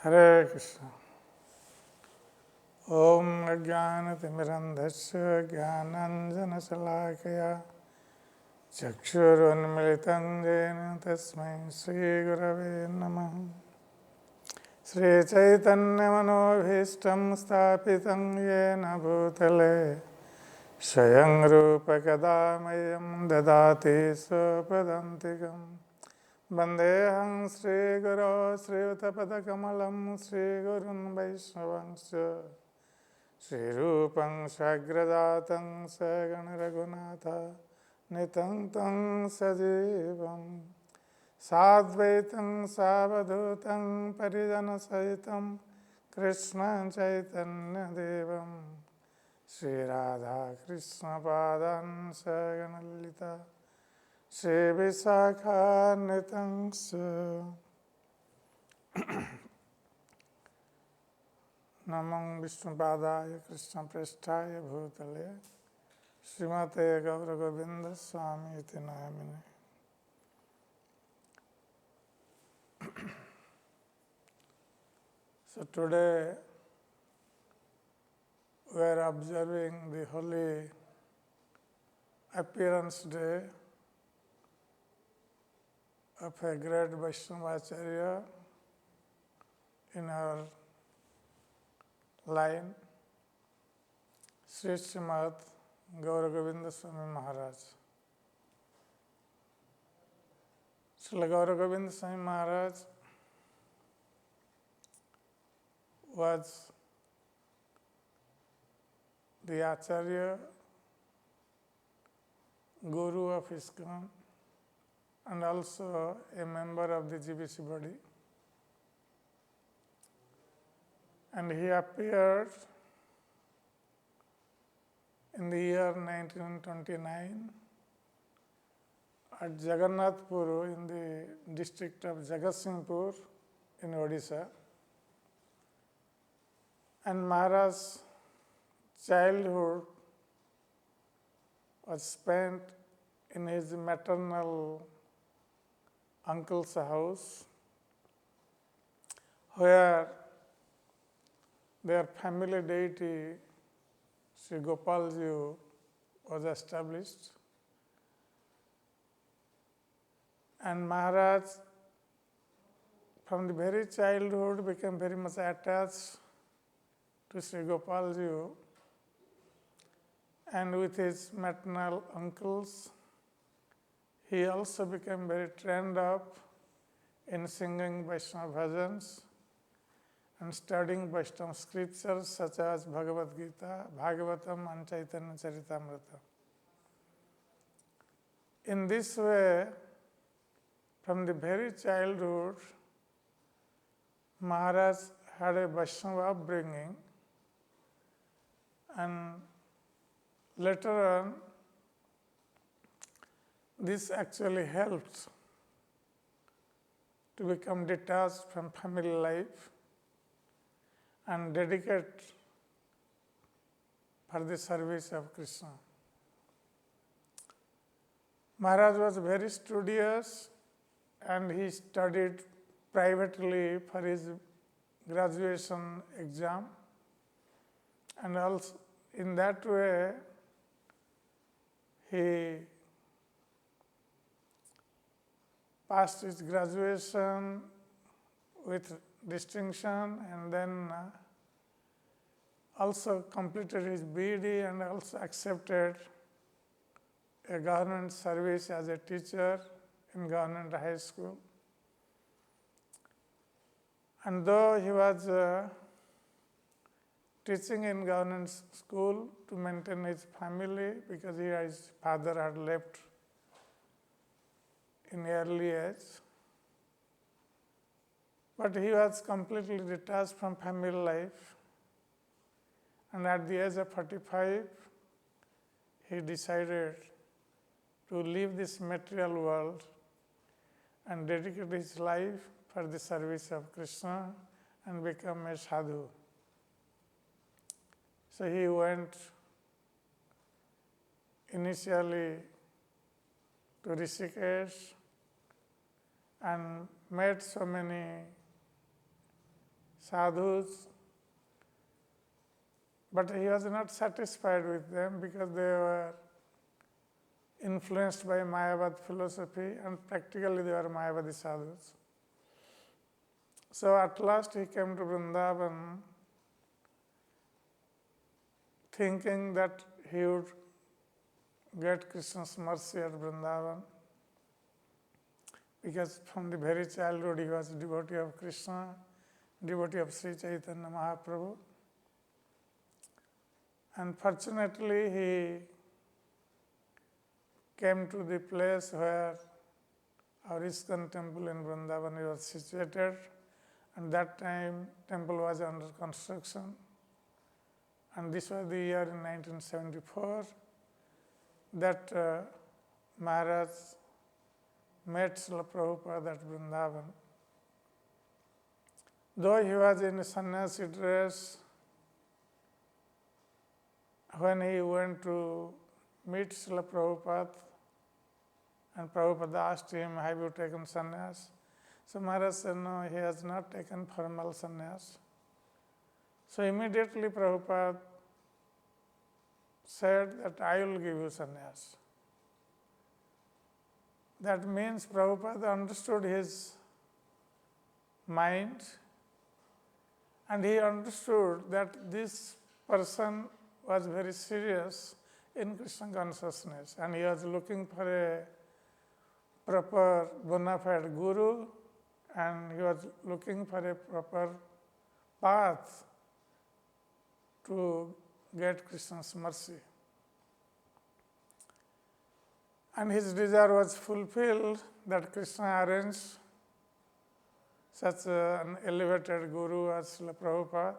Hare Krishna. Om Ajnanatimirandhasya Jnananjana-salakaya Chakshurunmilitam Jena Tasmai Shri Gurave Namaha. Shri Chaitanya Manobhishtam Sthapitam Yena Bhutale Swayam Rupa Kadamayam Dadati Swapadantikam Vandeham Shri Guru Shri Utapadakamalam Shri Gurun Vaishnavangsya Shri Rupam Sagrajatam Sagana Raghunatha Nitam Tam Sajivam Sadvaitam Savadhutam Parijana Sahitam Krishna Chaitanya Devam Shri Radha Krishna Padan Sagana Lalita Shri Visakha Nitangsa Namam Vishnupadaya Krishna Prasthaya Bhutale Srimate Gour Govinda Swami iti namine. So today we are observing the holy appearance day of a great Vaishnavacharya in our line, Srimad Gour Govinda Swami Maharaj. Srila Gour Govinda Swami Maharaj was the Acharya, Guru of ISKCON, and also a member of the GBC body. And he appeared in the year 1929 at Jagannathapura in the district of Jagatsinghpur in Orissa. And Maharaj's childhood was spent in his maternal uncle's house, where their family deity, Sri Gopal Jiu, was established. And Maharaj, from the very childhood, became very much attached to Sri Gopal Jiu, and with his maternal uncles, he also became very trained up in singing Vaishnava bhajans and studying Vaishnava scriptures such as Bhagavad Gita, Bhagavatam, and Chaitanya Charitamrita. In this way, from the very childhood, Maharaj had a Vaishnava upbringing, and later on, this actually helped to become detached from family life and dedicate for the service of Krishna. Maharaj was very studious, and he studied privately for his graduation exam, and also in that way he passed his graduation with distinction, and then also completed his BD and also accepted a government service as a teacher in government high school. And though he was teaching in government school to maintain his family, because his father had left in early age, but he was completely detached from family life, and at the age of 45, he decided to leave this material world and dedicate his life for the service of Krishna and become a sadhu. So he went initially to Rishikesh and met so many sadhus, but he was not satisfied with them because they were influenced by Mayavad philosophy and practically they were Mayavadi sadhus. So at last he came to Vrindavan thinking that he would get Krishna's mercy at Vrindavan, because from the very childhood he was a devotee of Krishna, devotee of Sri Chaitanya Mahaprabhu. And fortunately he came to the place where our ISKCON temple in Vrindavan was situated, and that time temple was under construction. And this was the year in 1974 that Maharaj met Srila Prabhupada at Vrindavan. Though he was in a sannyasi dress, when he went to meet Srila Prabhupada, and Prabhupada asked him, "Have you taken sannyas?" So Maharaj said, "No, he has not taken formal sannyas." So immediately Prabhupada said that I will give you sannyas. That means Prabhupada understood his mind, and he understood that this person was very serious in Krishna consciousness, and he was looking for a proper bona fide guru, and he was looking for a proper path to get Krishna's mercy. And his desire was fulfilled that Krishna arranged such an elevated guru as Srila Prabhupada.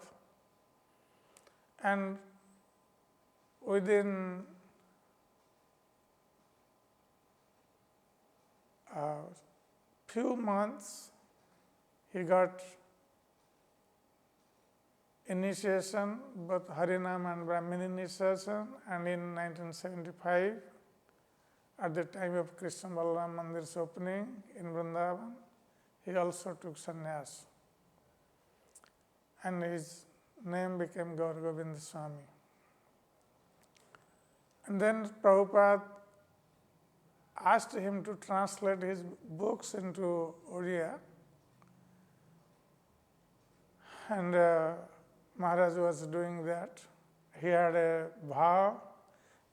And within a few months, he got initiation, both Harinam and Brahmin initiation, and in 1975, at the time of Krishna Balaram Mandir's opening in Vrindavan, he also took sannyas. And his name became Gour Govinda Swami. And then Prabhupada asked him to translate his books into Oriya. And Maharaj was doing that. He had a vow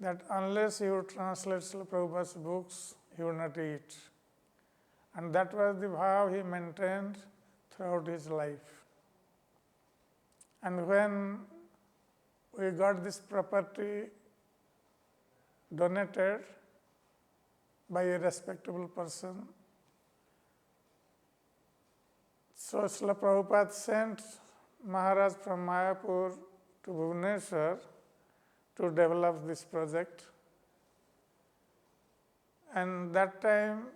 that unless he would translate Srila Prabhupada's books, he would not eat. And that was the vow he maintained throughout his life. And when we got this property donated by a respectable person, so Srila Prabhupada sent Maharaj from Mayapur to Bhubaneswar to develop this project. And that time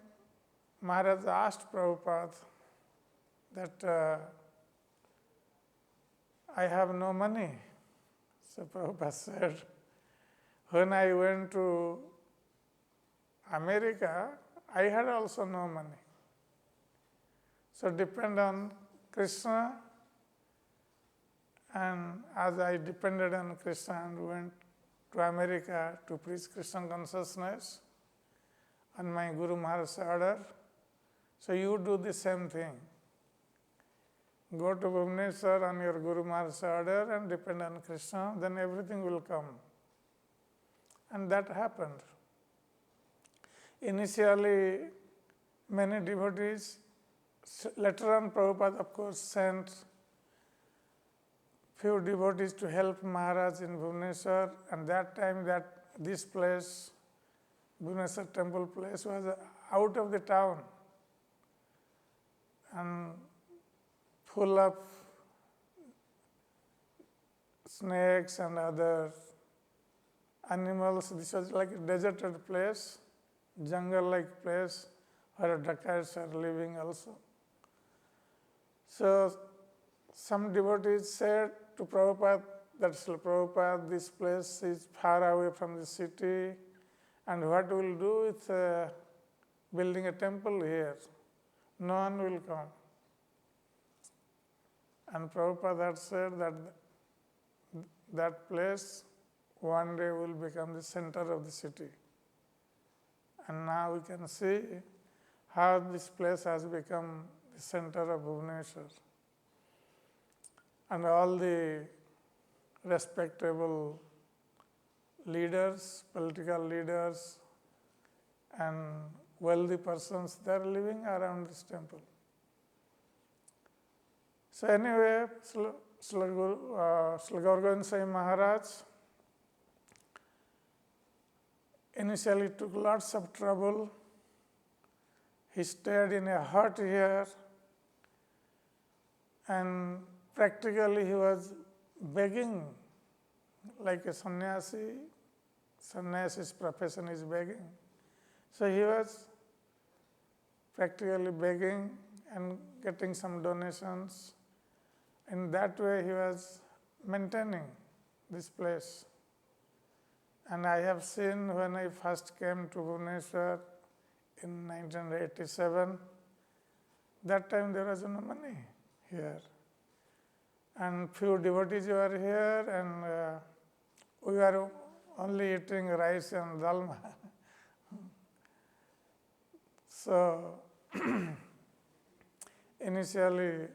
Maharaj asked Prabhupada that I have no money. So Prabhupada said, when I went to America, I had also no money. So depend on Krishna, and as I depended on Krishna and went to America to preach Krishna consciousness on my Guru Maharaj's order, so you do the same thing. Go to Bhubaneswar on your Guru Maharaj's order and depend on Krishna, then everything will come. And that happened. Initially, many devotees, later on Prabhupada of course sent few devotees to help Maharaj in Bhubaneswar, and that time that this place, Bhubaneswar temple place, was out of the town and full of snakes and other animals. This was like a deserted place, jungle-like place where dacoits are living also. So some devotees said to Prabhupada that, Srila Prabhupada, this place is far away from the city, and what we'll do with building a temple here? No one will come. And Prabhupada had said that that place one day will become the center of the city. And now we can see how this place has become the center of Bhubaneswar. And all the respectable leaders, political leaders, and wealthy persons, they are living around this temple. So anyway, Srila Gour Govinda Swami Maharaj initially took lots of trouble. He stayed in a hut here, and practically he was begging like a sannyasi. Sannyasi's profession is begging. So he was practically begging and getting some donations. In that way he was maintaining this place. And I have seen when I first came to Bhubaneswar in 1987, that time there was no money here. And few devotees were here, and we were only eating rice and dalma. So initially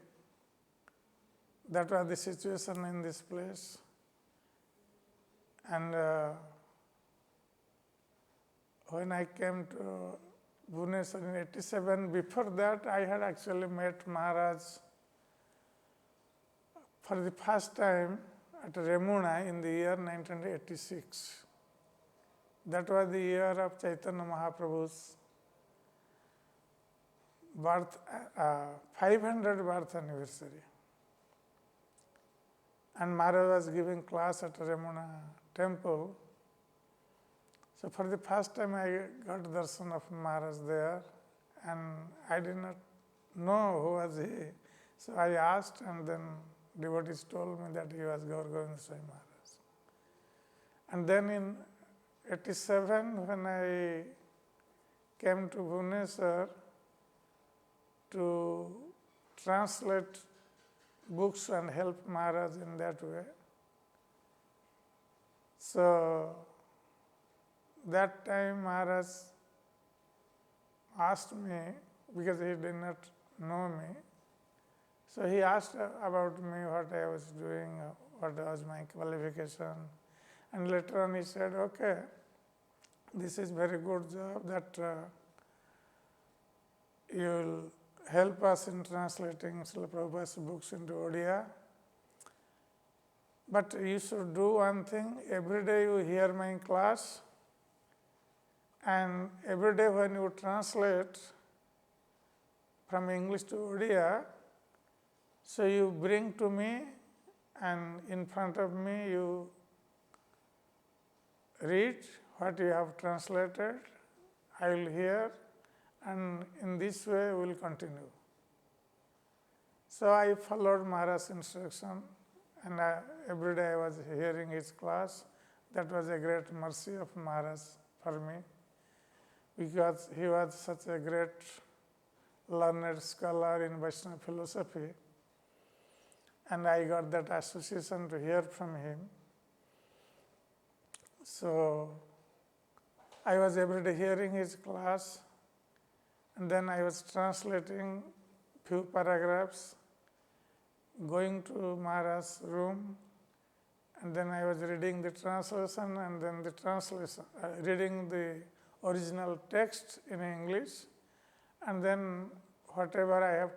that was the situation in this place. And when I came to Bhubaneswar in 87, before that I had actually met Maharaj for the first time at Remuna in the year 1986. That was the year of Chaitanya Mahaprabhu's birth, 500th birth anniversary. And Maharaj was giving class at Remuna temple. So for the first time I got darshan of Maharaj there, and I did not know who was he. So I asked, and then devotees told me that he was Gour Govinda Swami Maharaj. And then in 87, when I came to Bhubaneswar to translate books and help Maharaj in that way, so that time Maharaj asked me, because he did not know me, so he asked about me, what I was doing, what was my qualification. And later on he said, okay, this is very good job that you will help us in translating Srila Prabhupada's books into Odia. But you should do one thing, every day you hear my class, and every day when you translate from English to Odia, so you bring to me, and in front of me you read what you have translated, I will hear, and in this way we will continue. So I followed Maharaj's instruction, and every day I was hearing his class. That was a great mercy of Maharaj for me, because he was such a great learned scholar in Vaishnava philosophy, and I got that association to hear from him. So I was every day hearing his class, and then I was translating few paragraphs, going to Maharaj's room, and then I was reading the translation, and then the translation, reading the original text in English, and then whatever I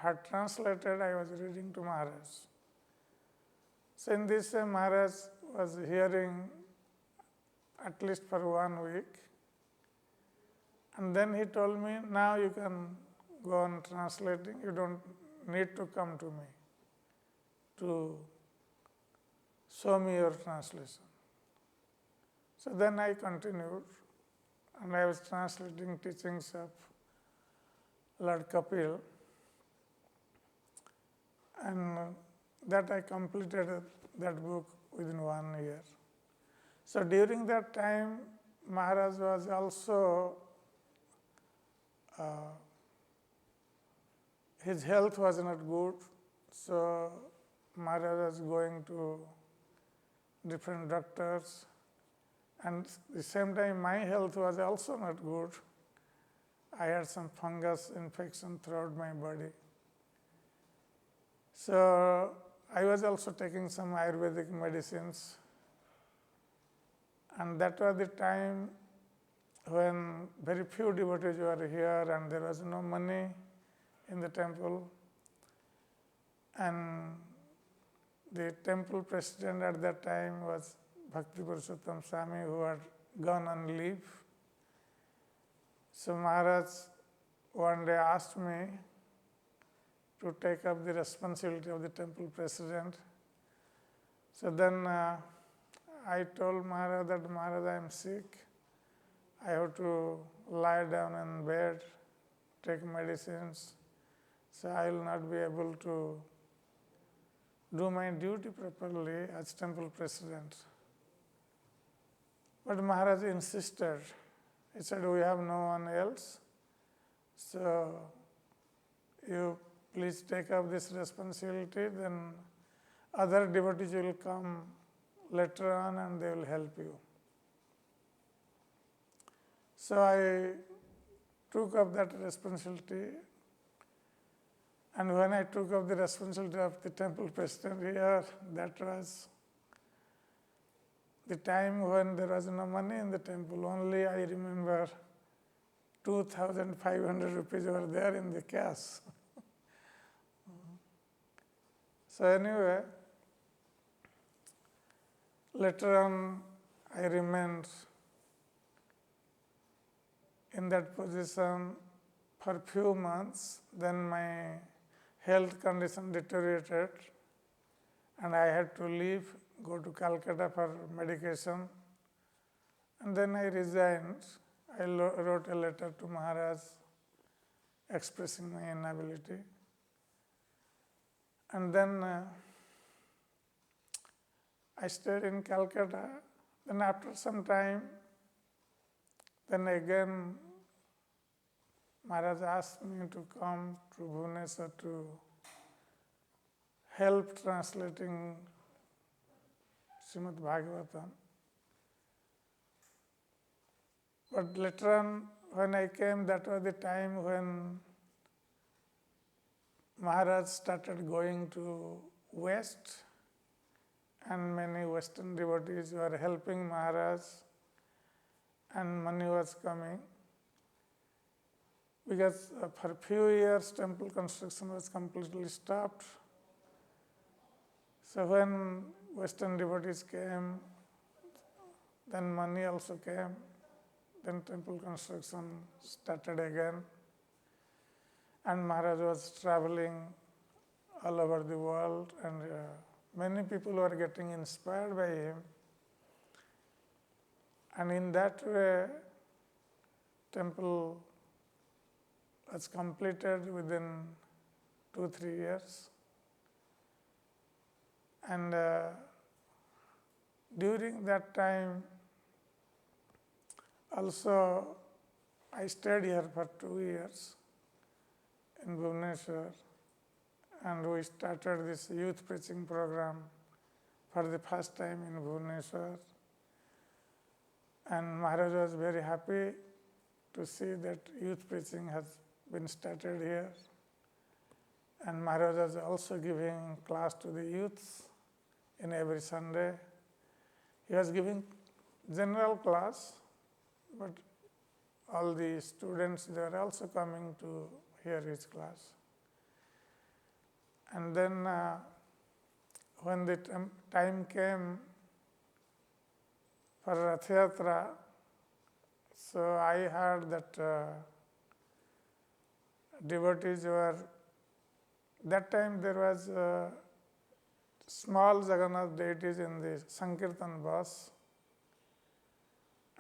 had translated, I was reading to Maharaj. So in this way, Maharaj was hearing at least for 1 week. And then he told me, now you can go on translating, you don't need to come to me to show me your translation. So then I continued, and I was translating teachings of Lord Kapil, and that I completed that book within 1 year. So during that time, Maharaj was also, his health was not good, So Maharaj was going to different doctors, and at the same time my health was also not good. I had some fungus infection throughout my body. So I was also taking some Ayurvedic medicines, and that was the time when very few devotees were here and there was no money in the temple. And the temple president at that time was Bhakti Gaurava Swami, who had gone on leave. So Maharaj one day asked me to take up the responsibility of the temple president. So then I told Maharaj that, Maharaj, I am sick. I have to lie down in bed, take medicines, so I will not be able to do my duty properly as temple president. But Maharaj insisted. He said, we have no one else, so you please take up this responsibility, then other devotees will come later on and they will help you. So I took up that responsibility, and when I took up the responsibility of the temple president here, that was the time when there was no money in the temple. Only I remember 2,500 rupees were there in the cash. So anyway, later on I remained in that position for few months. Then my health condition deteriorated and I had to leave, go to Calcutta for medication. And then I resigned. I wrote a letter to Maharaj expressing my inability. And then I stayed in Calcutta. Then after some time, then again Maharaj asked me to come to Bhubaneswar to help translating Srimad Bhagavatam. But later on, when I came, that was the time when Maharaj started going to West, and many Western devotees were helping Maharaj, and money was coming. Because for a few years, temple construction was completely stopped. So when Western devotees came, then money also came. Then temple construction started again. And Maharaj was traveling all over the world, and many people were getting inspired by him. And in that way, temple was completed within 2-3 years. And during that time, also I stayed here for 2 years in Bhubaneswar, and we started this youth preaching program for the first time in Bhubaneswar. And Maharaj was very happy to see that youth preaching has been started here. And Maharaj was also giving class to the youths in every Sunday. He was giving general class, but all the students, they were also coming to hear his class. And then when the time came for Rath Yatra, so I heard that devotees were, that time there was small Jagannath deities in the Sankirtan bus.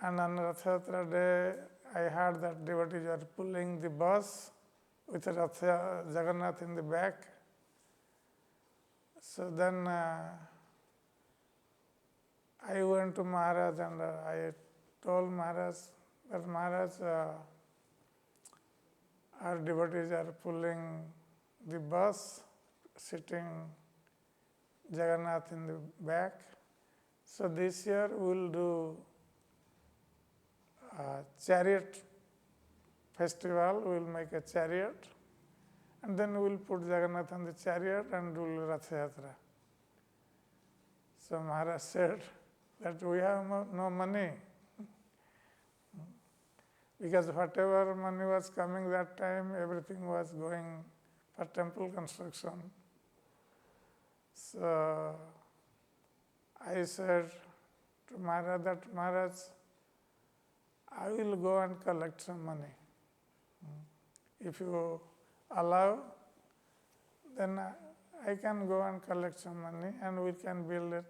And on Rath Yatra day, I heard that devotees were pulling the bus with Jagannath in the back. So then I went to Maharaj and I told Maharaj that, Maharaj, our devotees are pulling the bus, sitting Jagannath in the back. So this year we will do chariot festival. We will make a chariot and then we will put Jagannath on the chariot and do Rath Yatra. So Maharaj said that we have no money because whatever money was coming that time, everything was going for temple construction. So I said to Maharaj that, Maharaj, I will go and collect some money. If you allow, then I can go and collect some money and we can build a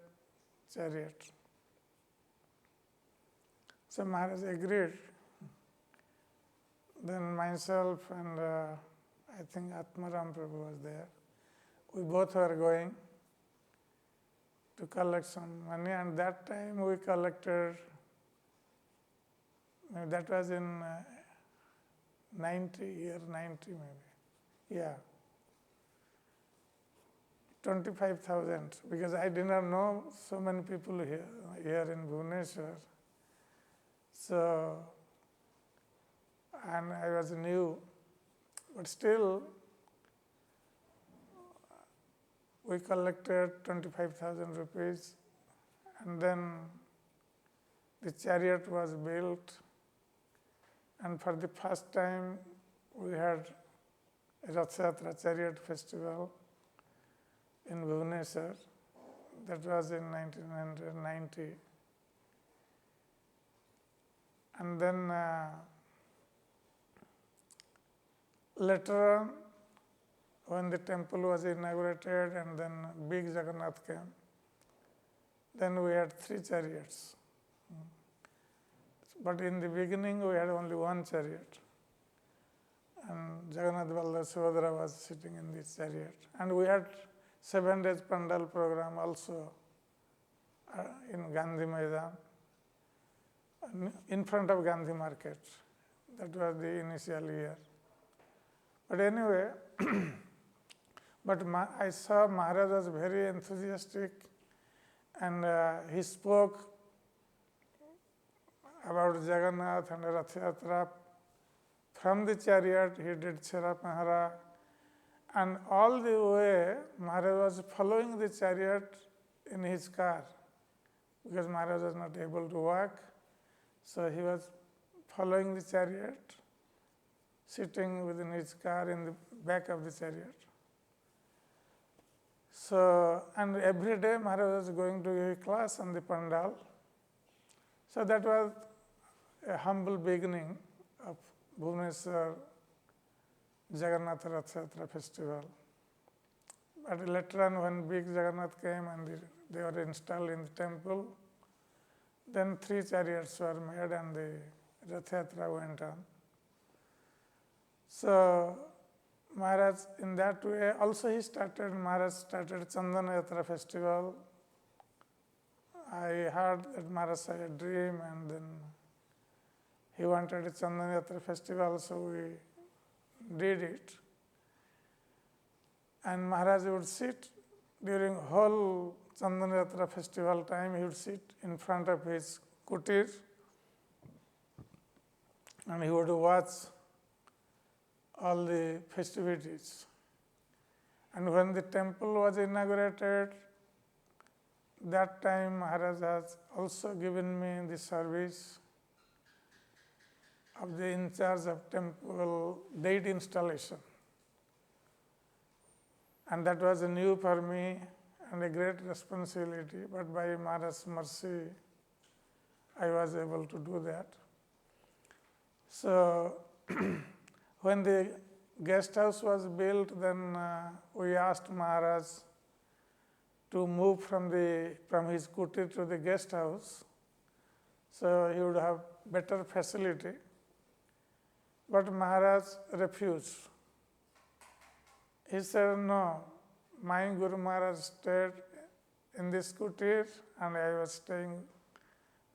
chariot. So Maharaj agreed. Then myself and I think Atmaram Prabhu was there. We both were going to collect some money, and that time we collected, that was in 90 maybe. Yeah. 25,000, because I did not know so many people here in Bhubaneswar. So, and I was new, but still we collected 25,000 rupees, and then the chariot was built, and for the first time we had a Rath Yatra chariot festival in Bhubaneswar. That was in 1990. And then later on, when the temple was inaugurated and then big Jagannath came, then we had 3 chariots. But in the beginning we had only 1 chariot. And Jagannath Baldev Subhadra was sitting in this chariot. And we had 7 days Pandal program also in Gandhi Maidan, in front of Gandhi Market. That was the initial year. But anyway, I saw Maharaj was very enthusiastic, and he spoke about Jagannath and Rath Yatra. From the chariot, he did Chera Mahara, and all the way Maharaj was following the chariot in his car, because Maharaj was not able to walk, so he was following the chariot, sitting within his car in the back of the chariot. So, and every day Maharaj was going to give class on the Pandal. So that was a humble beginning of Bhubaneswar Jagannatha Rath Yatra festival. But later on, when big Jagannath came and they were installed in the temple, then 3 chariots were made and the Rath Yatra went on. So Maharaj, in that way, also Maharaj started Chandana Yatra festival. I heard that Maharaj had a dream and then he wanted a Chandana Yatra festival, so we did it. And Maharaj would sit during whole Chandana Yatra festival time, he would sit in front of his kutir and he would watch all the festivities. And when the temple was inaugurated, that time Maharaj has also given me the service of the in charge of temple date installation. And that was new for me and a great responsibility, but by Maharaj's mercy, I was able to do that. So when the guest house was built, then we asked Maharaj to move from his kutir to the guest house, so he would have better facility. But Maharaj refused. He said, no, my Guru Maharaj stayed in this kutir and I was staying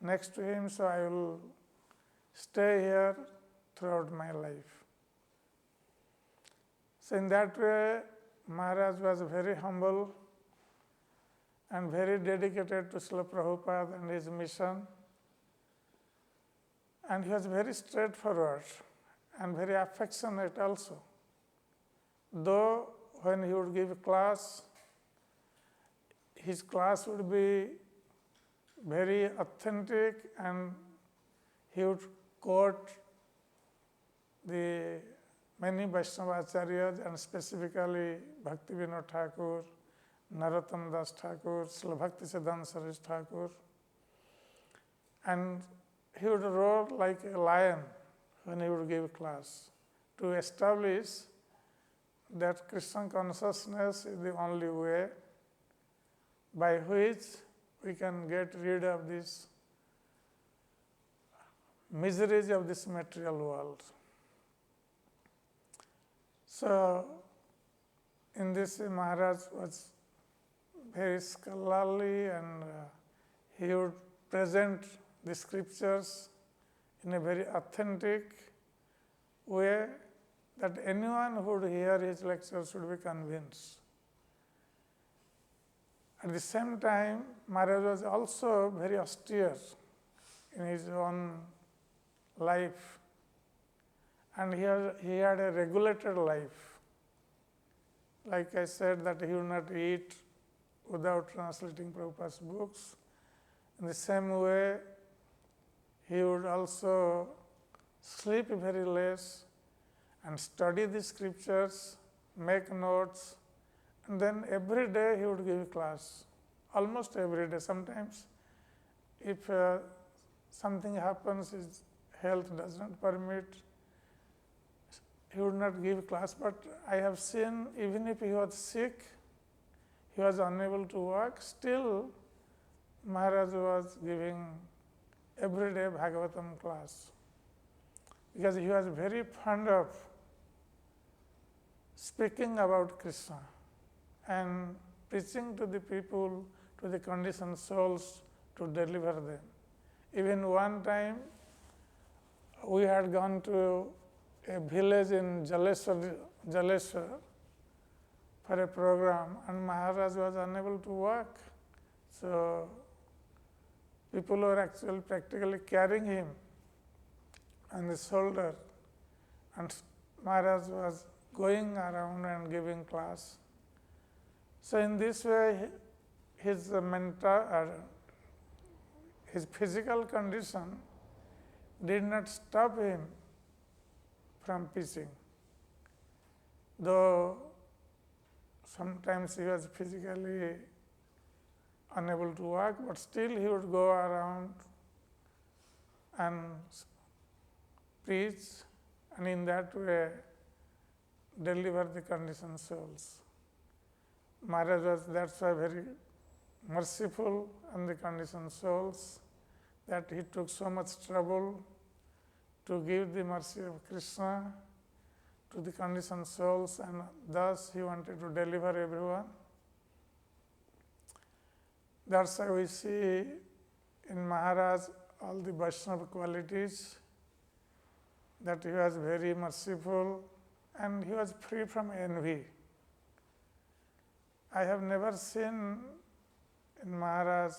next to him, so I will stay here throughout my life. So in that way, Maharaj was very humble and very dedicated to Srila Prabhupada and his mission. And he was very straightforward and very affectionate also. Though when he would give class, his class would be very authentic and he would quote the many Vaishnava acharyas and specifically Bhakti Vinod Thakur, Narottama Dasa Thakura, Srila Bhakti Siddhanta Saraswati Thakur. And he would roar like a lion when he would give class to establish that Krishna consciousness is the only way by which we can get rid of these miseries of this material world. So, in this, Maharaj was very scholarly and he would present the scriptures in a very authentic way that anyone who would hear his lectures should be convinced. At the same time, Maharaj was also very austere in his own life, and he had a regulated life. Like I said, that he would not eat without translating Prabhupada's books. In the same way, he would also sleep very less and study the scriptures, make notes, and then every day he would give class, almost every day. Sometimes if something happens, his health does not permit, he would not give class. But I have seen, even if he was sick, he was unable to walk, still Maharaj was giving everyday Bhagavatam class, because he was very fond of speaking about Krishna and preaching to the people, to the conditioned souls, to deliver them. Even one time, we had gone to a village in Jaleshwar for a program, and Maharaj was unable to walk. So, people were actually practically carrying him on the shoulder, and Maharaj was going around and giving class. So in this way, his physical condition did not stop him from preaching. Though sometimes he was physically unable to walk, but still he would go around and preach, and in that way deliver the conditioned souls. Maharaj was that's why very merciful on the conditioned souls, that he took so much trouble to give the mercy of Krishna to the conditioned souls, and thus he wanted to deliver everyone. That's why we see in Maharaj all the Vaishnava qualities, that he was very merciful and he was free from envy. I have never seen in Maharaj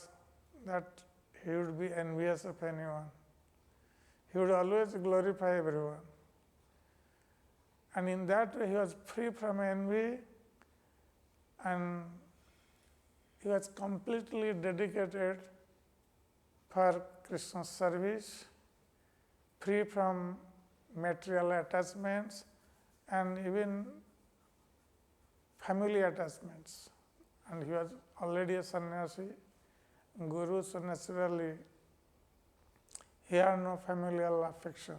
that he would be envious of anyone. He would always glorify everyone. And in that way he was free from envy, and he was completely dedicated for Krishna's service, free from material attachments and even family attachments. And he was already a sannyasi, guru, so naturally he had no familial affection.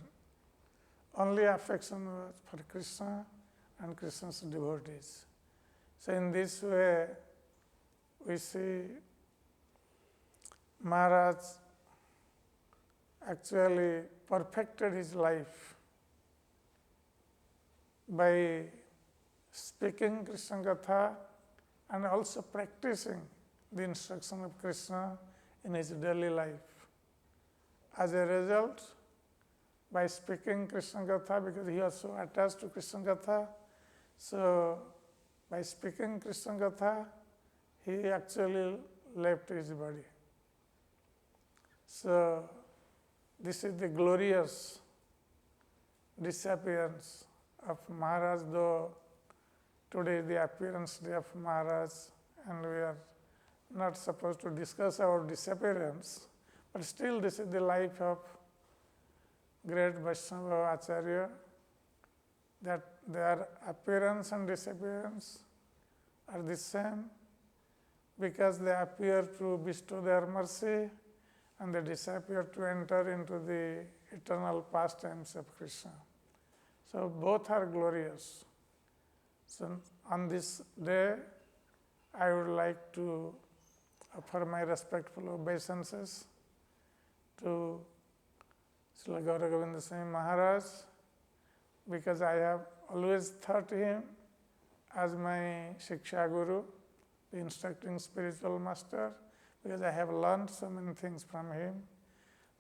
Only affection was for Krishna and Krishna's devotees. So in this way, we see Maharaj actually perfected his life by speaking Krishna Katha and also practicing the instruction of Krishna in his daily life. As a result, by speaking Krishna Katha, because he was so attached to Krishna Katha, so by speaking Krishna Katha, he actually left his body. So, this is the glorious disappearance of Maharaj, though today is the appearance day of Maharaj, and we are not supposed to discuss our disappearance, but still this is the life of great Vaishnava Acharya, that their appearance and disappearance are the same, because they appear to bestow their mercy and they disappear to enter into the eternal pastimes of Krishna. So both are glorious. So on this day, I would like to offer my respectful obeisances to Srila Gour Govinda Swami Maharaj, because I have always thought him as my Shiksha Guru, the instructing spiritual master, because I have learned so many things from him.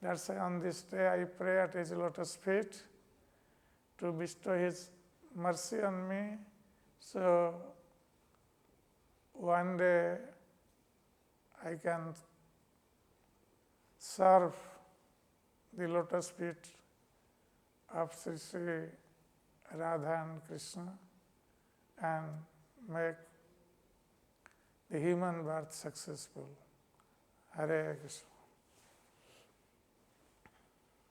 That's why on this day I pray at his lotus feet to bestow his mercy on me. So one day I can serve the lotus feet of Sri Radha and Krishna and make the human birth successful. Hare Krishna.